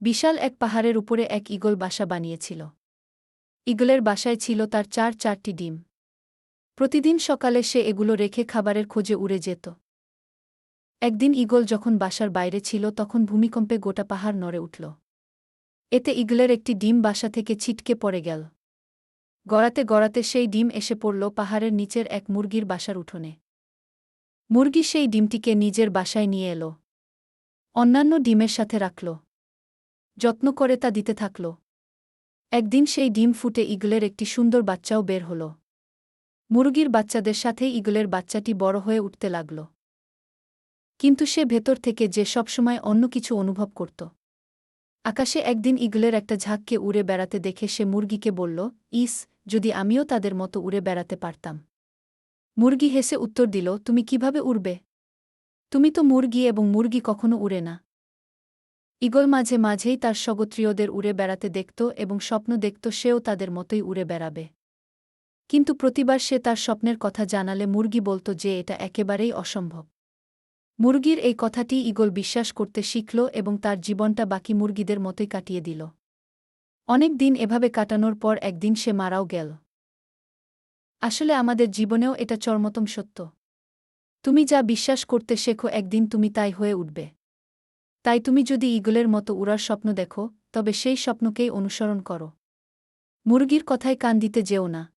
বিশাল এক পাহাড়ের উপরে এক ঈগল বাসা বানিয়েছিল। ঈগলের বাসায় ছিল তার চারটি ডিম। প্রতিদিন সকালে সে এগুলো রেখে খাবারের খোঁজে উড়ে যেত। একদিন ঈগল যখন বাসার বাইরে ছিল তখন ভূমিকম্পে গোটা পাহাড় নড়ে উঠল। এতে ঈগলের একটি ডিম বাসা থেকে ছিটকে পড়ে গেল। গড়াতে গড়াতে সেই ডিম এসে পড়ল পাহাড়ের নিচের এক মুরগির বাসার উঠোনে। মুরগি সেই ডিমটিকে নিজের বাসায় নিয়ে এল। অন্যান্য ডিমের সাথে রাখল। যত্ন করে তা দিতে থাকল। একদিন সেই ডিম ফুটে ঈগলের একটি সুন্দর বাচ্চাও বের হল। মুরগির বাচ্চাদের সাথেই ঈগলের বাচ্চাটি বড় হয়ে উঠতে লাগল। কিন্তু সে ভেতর থেকে যে সবসময় অন্য কিছু অনুভব করত। আকাশে একদিন ঈগলের একটা ঝাঁককে উড়ে বেড়াতে দেখে সে মুরগিকে বলল, ইস, যদি আমিও তাদের মতো উড়ে বেড়াতে পারতাম। মুরগি হেসে উত্তর দিল, তুমি কিভাবে উড়বে? তুমি তো মুরগি এবং মুরগি কখনো উড়ে না। ঈগল মাঝে মাঝেই তার স্বগোত্রীয়দের উড়ে বেড়াতে দেখত এবং স্বপ্ন দেখত সেও তাদের মতোই উড়ে বেড়াবে। কিন্তু প্রতিবার সে তার স্বপ্নের কথা জানালে মুরগি বলত যে এটা একেবারেই অসম্ভব। মুরগির এই কথাটি ঈগল বিশ্বাস করতে শিখল এবং তার জীবনটা বাকি মুরগিদের মতোই কাটিয়ে দিল। অনেক দিন এভাবে কাটানোর পর একদিন সে মারাও গেল। আসলে আমাদের জীবনেও এটা চরমতম সত্য। তুমি যা বিশ্বাস করতে শেখো একদিন তুমি তাই হয়ে উঠবে। তাই তুমি যদি ঈগলের মতো উড়ার স্বপ্ন দেখো, তবে সেই স্বপ্নকেই অনুসরণ করো। মুরগির কথায় কান দিতে যেও না।